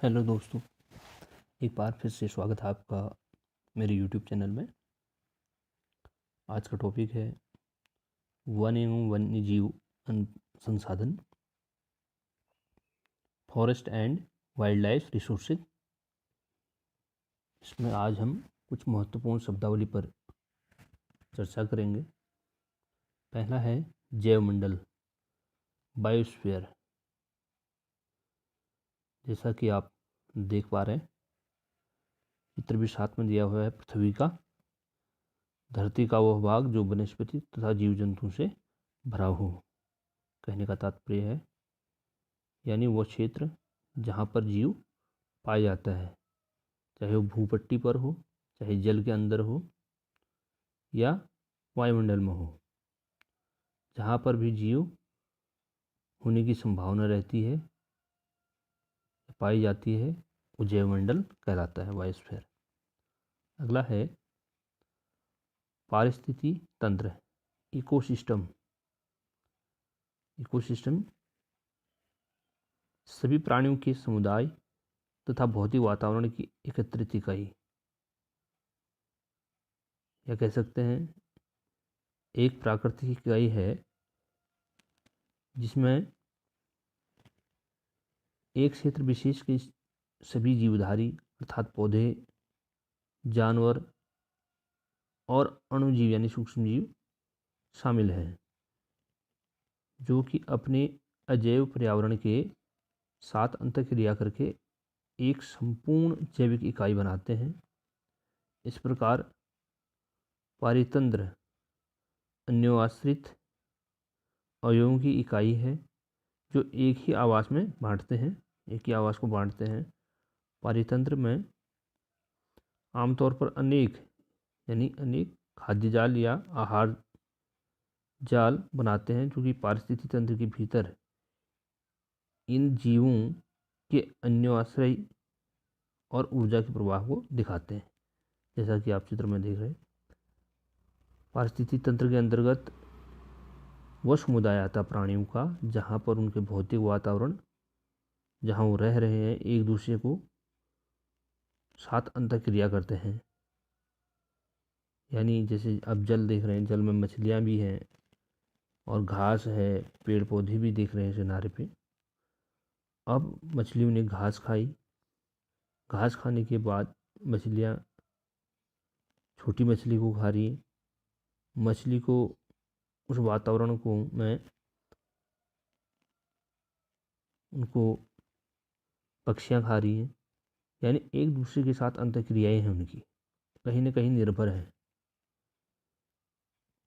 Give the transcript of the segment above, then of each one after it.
Hello दोस्तों, एक बार फिर से स्वागत है आपका मेरे यूट्यूब चैनल में। आज का टॉपिक है वन एवं वन्य जीव संसाधन, forest and wild life resources. इसमें आज हम कुछ महत्वपूर्ण शब्दावली पर चर्चा करेंगे। पहला है जैवमंडल, बायोस्फीयर। जैसा कि आप देख पा रहे हैं, चित्र भी साथ में दिया हुआ है। पृथ्वी का, धरती का वह भाग जो वनस्पति तथा जीव जंतु से भरा हो। कहने का तात्पर्य है यानी वह क्षेत्र जहाँ पर जीव पाया जाता है, चाहे वो भूपट्टी पर हो, चाहे जल के अंदर हो या वायुमंडल में हो, जहाँ पर भी जीव होने की संभावना रहती है, पाई जाती है, वो जैवमंडल कहलाता है, बायोस्फीयर। अगला है पारिस्थितिकी तंत्र, इकोसिस्टम। इकोसिस्टम सभी प्राणियों के समुदाय तथा भौतिक वातावरण की एकत्रित इकाई, या कह सकते हैं एक प्राकृतिक इकाई है जिसमें एक क्षेत्र विशेष के सभी जीवधारी अर्थात पौधे, जानवर और अणुजीव यानी सूक्ष्म जीव शामिल हैं, जो कि अपने अजैव पर्यावरण के साथ अंतःक्रिया करके एक संपूर्ण जैविक इकाई बनाते हैं। इस प्रकार पारितंत्र अन्योआश्रित अवयवों की इकाई है जो एक ही आवास में बांटते हैं, एक ही आवास को बांटते हैं। पारितंत्र में आमतौर पर अनेक खाद्य जाल या आहार जाल बनाते हैं, जो कि पारिस्थितिकी तंत्र के भीतर इन जीवों के अन्योआश्रय और ऊर्जा के प्रवाह को दिखाते हैं। जैसा कि आप चित्र में देख रहे हैं, पारिस्थितिकी तंत्र के अंतर्गत वह समुदाय आता प्राणियों का जहाँ पर उनके भौतिक वातावरण, जहाँ वो रह रहे हैं, एक दूसरे को साथ अंतःक्रिया करते हैं। यानी जैसे अब जल देख रहे हैं, जल में मछलियाँ भी हैं और घास है, पेड़ पौधे भी देख रहे हैं किनारे पे। अब मछलियों ने घास खाई, घास खाने के बाद मछलियाँ छोटी मछली को खा रही हैं। मछली को उस वातावरण को में उनको पक्षियाँ खा रही हैं। यानी एक दूसरे के साथ अंतःक्रियाएँ हैं उनकी, कहीं न कहीं निर्भर है।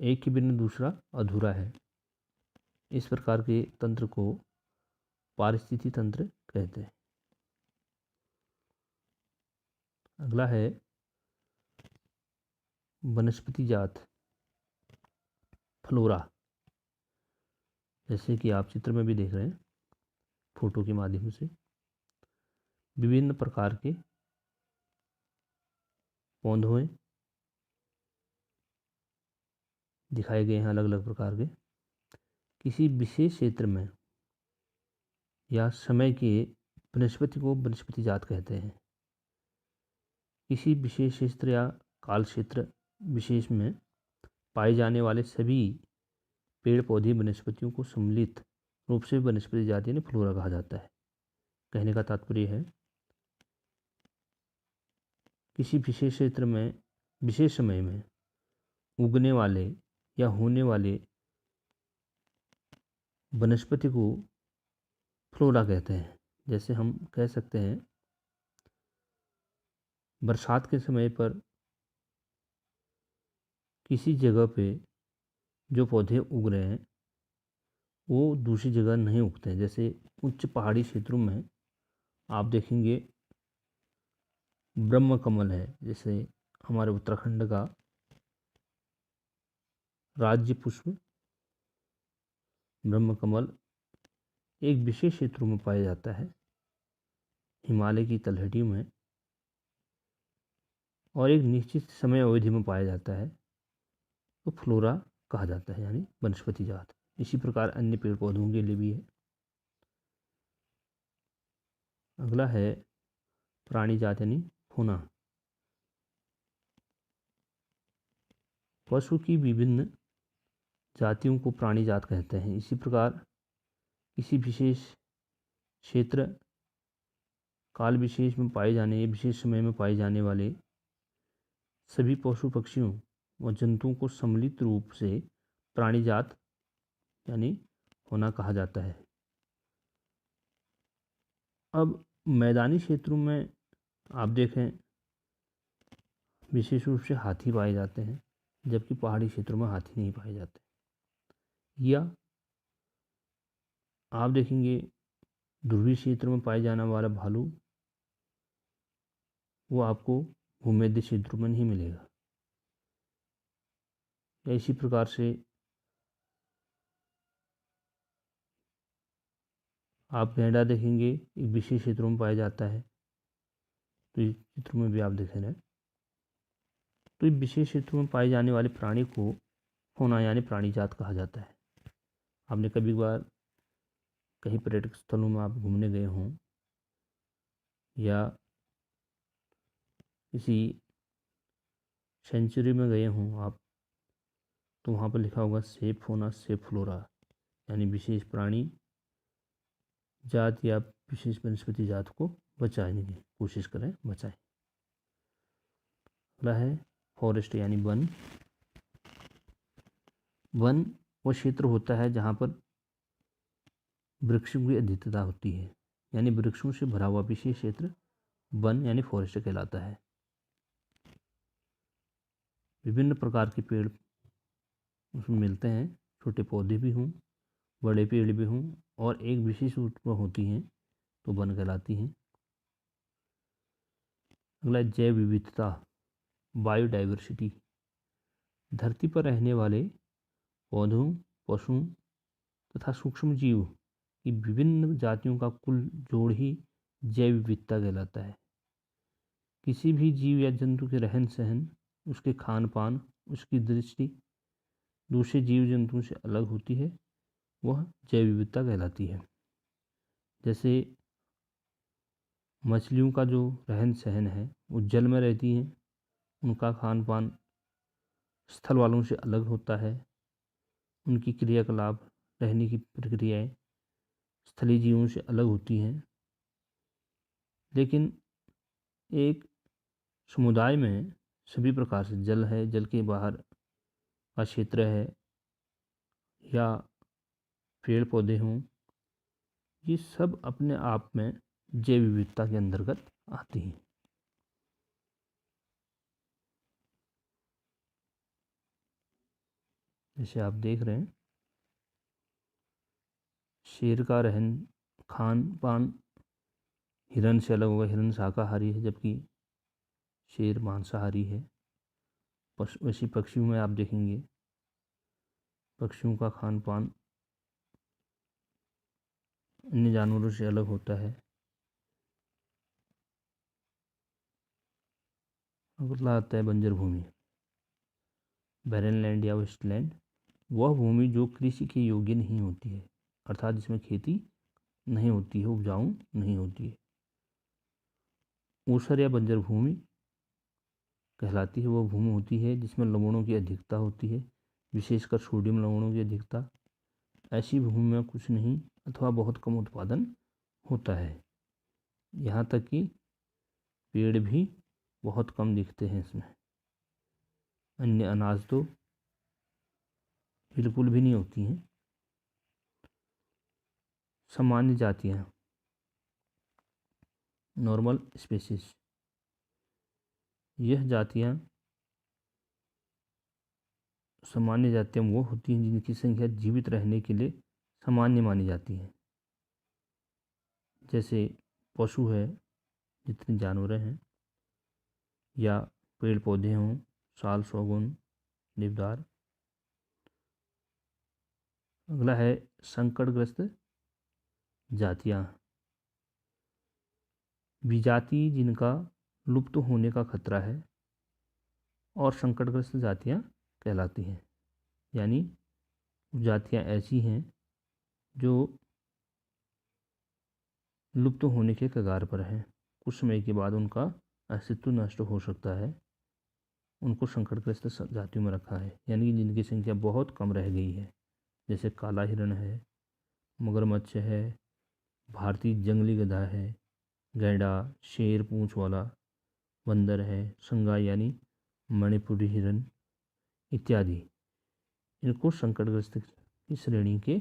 एक के बिना दूसरा अधूरा है। इस प्रकार के तंत्र को पारिस्थितिकी तंत्र कहते हैं। अगला है वनस्पति जात, फ्लोरा। जैसे कि आप चित्र में भी देख रहे हैं फोटो के माध्यम से, विभिन्न प्रकार के पौधे दिखाए गए हैं, अलग अलग प्रकार के। किसी विशेष क्षेत्र में या समय के वनस्पति को वनस्पति जात कहते हैं। किसी विशेष क्षेत्र या काल क्षेत्र विशेष में पाए जाने वाले सभी पेड़ पौधे वनस्पतियों को सम्मिलित रूप से वनस्पति जाति यानी फ्लोरा कहा जाता है। कहने का तात्पर्य है किसी विशेष क्षेत्र में विशेष समय में उगने वाले या होने वाले वनस्पति को फ्लोरा कहते हैं। जैसे हम कह सकते हैं बरसात के समय पर किसी जगह पे जो पौधे उग रहे हैं वो दूसरी जगह नहीं उगते हैं। जैसे उच्च पहाड़ी क्षेत्रों में आप देखेंगे ब्रह्म कमल है, जैसे हमारे उत्तराखंड का राज्य पुष्प ब्रह्म कमल एक विशेष क्षेत्रों में पाया जाता है, हिमालय की तलहटी में, और एक निश्चित समय अवधि में पाया जाता है, तो फ्लोरा कहा जाता है यानी वनस्पति जात। इसी प्रकार अन्य पेड़ पौधों के लिए भी है। अगला है प्राणी जात यानी होना। पशु की विभिन्न जातियों को प्राणी जात कहते हैं। इसी प्रकार किसी विशेष क्षेत्र काल विशेष में पाए जाने या विशेष समय में पाए जाने वाले सभी पशु पक्षियों व जंतुओं को सम्मिलित रूप से प्राणी जात यानी होना कहा जाता है। अब मैदानी क्षेत्रों में आप देखें विशेष रूप से हाथी पाए जाते हैं, जबकि पहाड़ी क्षेत्रों में हाथी नहीं पाए जाते। या आप देखेंगे ध्रुवीय क्षेत्र में पाए जाने वाला भालू वो आपको भूमध्य क्षेत्रों में नहीं मिलेगा। या इसी प्रकार से आप गैंडा देखेंगे एक विशेष क्षेत्रों में पाया जाता है, तो इस चित्र में भी आप देख रहे हैं। तो इस विशेष क्षेत्रों में पाए जाने वाले प्राणी को होना यानी प्राणी जात कहा जाता है। आपने कभी बार कहीं पर्यटक स्थलों में आप घूमने गए हों या किसी सेंचुरी में गए हों आप, तो वहाँ पर लिखा होगा सेफ होना सेफ फ्लोरा, यानी विशेष प्राणी जात या विशेष वनस्पति जात को बचाने की कोशिश करें, बचाएं। अगला है फॉरेस्ट यानी वन। वन वो क्षेत्र होता है जहाँ पर वृक्षों की अधिकता होती है, यानी वृक्षों से भरा हुआ विशेष क्षेत्र वन यानी फॉरेस्ट कहलाता है। विभिन्न प्रकार के पेड़ उसमें मिलते हैं, छोटे पौधे भी हों बड़े पेड़ भी हों, और एक विशेष रूप में होती हैं तो वन कहलाती हैं। अगला जैव विविधता बायोडाइवर्सिटी। धरती पर रहने वाले पौधों पशुओं तथा सूक्ष्म जीव की विभिन्न जातियों का कुल जोड़ ही जैव विविधता कहलाता है। किसी भी जीव या जंतु के रहन सहन, उसके खान पान, उसकी दृष्टि दूसरे जीव जंतुओं से अलग होती है, वह जैव विविधता कहलाती है। जैसे मछलियों का जो रहन सहन है वो जल में रहती हैं, उनका खान पान स्थल वालों से अलग होता है, उनकी क्रियाकलाप रहने की प्रक्रियाएं स्थलीय जीवों से अलग होती हैं। लेकिन एक समुदाय में सभी प्रकार से जल है, जल के बाहर का क्षेत्र है या पेड़ पौधे हों, ये सब अपने आप में जैव विविधता के अंतर्गत आती हैं। जैसे आप देख रहे हैं शेर का रहन खान पान हिरन से अलग होगा, हिरन शाकाहारी है जबकि शेर मांसाहारी है। वैसी पक्षियों में आप देखेंगे पक्षियों का खान पान अन्य जानवरों से अलग होता है। अगला आता है बंजर भूमि। बैरन लैंड या वेस्टलैंड वह भूमि जो कृषि के योग्य नहीं होती है, अर्थात जिसमें खेती नहीं होती है, उपजाऊ नहीं होती है। ऊसर या बंजर भूमि कहलाती है वह भूमि होती है जिसमें लवणों की अधिकता होती है, विशेषकर सोडियम लवणों की अधिकता। ऐसी भूमि में कुछ नहीं अथवा बहुत कम उत्पादन होता है, यहाँ तक कि पेड़ भी बहुत कम दिखते हैं इसमें। अन्य अनाज तो बिल्कुल भी नहीं होती हैं। सामान्य जातियाँ नॉर्मल स्पीशीज, यह जातियाँ सामान्य जातियाँ वो होती हैं जिनकी संख्या जीवित रहने के लिए सामान्य मानी जाती है। जैसे पशु है, जितने जानवर हैं, या पेड़ पौधे हों, साल शौगुन देवदार। अगला है संकटग्रस्त जातियाँ, विजाति जिनका लुप्त होने का खतरा है और संकटग्रस्त जातियाँ कहलाती हैं। यानी जातियाँ ऐसी हैं जो लुप्त होने के कगार पर हैं। कुछ समय के बाद उनका अस्तित्व नष्ट हो सकता है, उनको संकटग्रस्त जातियों में रखा है, यानी कि जिनकी संख्या बहुत कम रह गई है। जैसे काला हिरण है, मगरमच्छ है, भारतीय जंगली गधा है, गैंडा, शेर पूंछ वाला बंदर है, संगाई यानी मणिपुरी हिरन इत्यादि। इनको संकटग्रस्त की श्रेणी के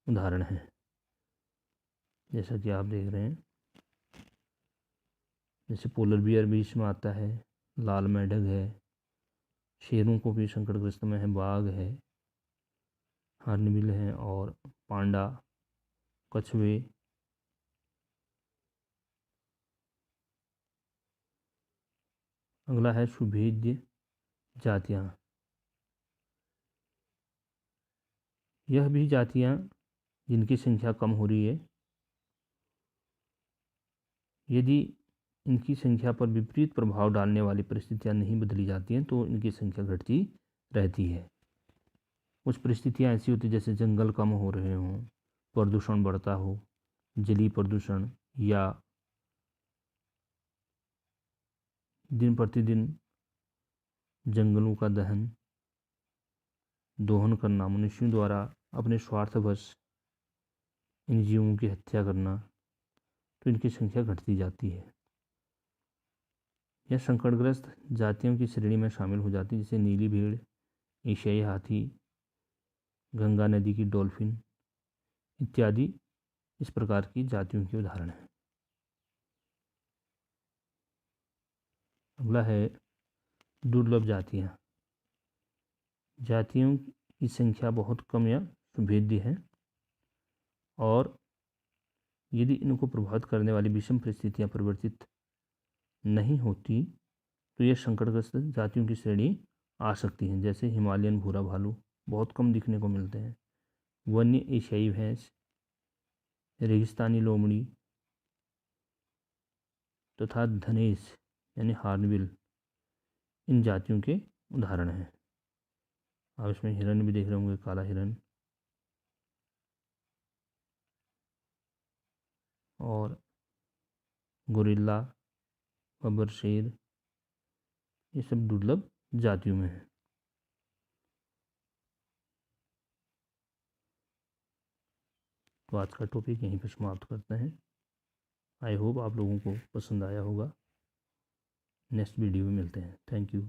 उदाहरण हैं। जैसा कि आप देख रहे हैं, जैसे पोलर बियर भी इसमें आता है, लाल मेंढक है, शेरों को भी संकटग्रस्त में है, बाघ है, हॉर्नबिल है और पांडा, कछुए, अगला है सुभेद्य जातियाँ। यह भी जातियाँ जिनकी संख्या कम हो रही है, यदि इनकी संख्या पर विपरीत प्रभाव डालने वाली परिस्थितियाँ नहीं बदली जाती हैं तो इनकी संख्या घटती रहती है। कुछ परिस्थितियाँ ऐसी होती जैसे जंगल कम हो रहे हों, प्रदूषण बढ़ता हो, जलीय प्रदूषण या दिन प्रतिदिन जंगलों का दोहन करना, मनुष्यों द्वारा अपने स्वार्थवश इन जीवों की हत्या करना, तो इनकी संख्या घटती जाती है। यह संकटग्रस्त जातियों की श्रेणी में शामिल हो जाती है, जैसे नीली भेड़, एशियाई हाथी, गंगा नदी की डॉल्फिन इत्यादि इस प्रकार की जातियों के उदाहरण हैं। अगला है दुर्लभ जातियाँ। जातियों की संख्या बहुत कम या सुभेद्य है और यदि इनको प्रभावित करने वाली विषम परिस्थितियाँ परिवर्तित नहीं होती तो ये संकटग्रस्त जातियों की श्रेणी आ सकती हैं। जैसे हिमालयन भूरा भालू बहुत कम दिखने को मिलते हैं, वन्य एशियाई भैंस, रेगिस्तानी लोमड़ी तथा धनेश यानी हॉर्नबिल इन जातियों के उदाहरण हैं। आप इसमें हिरन भी देख रहे होंगे, काला हिरन और गोरिल्ला, बबर शेर, ये सब दुर्लभ जातियों में है। तो आज का टॉपिक यहीं पर समाप्त करते हैं। आई होप आप लोगों को पसंद आया होगा। नेक्स्ट वीडियो में मिलते हैं। Thank you.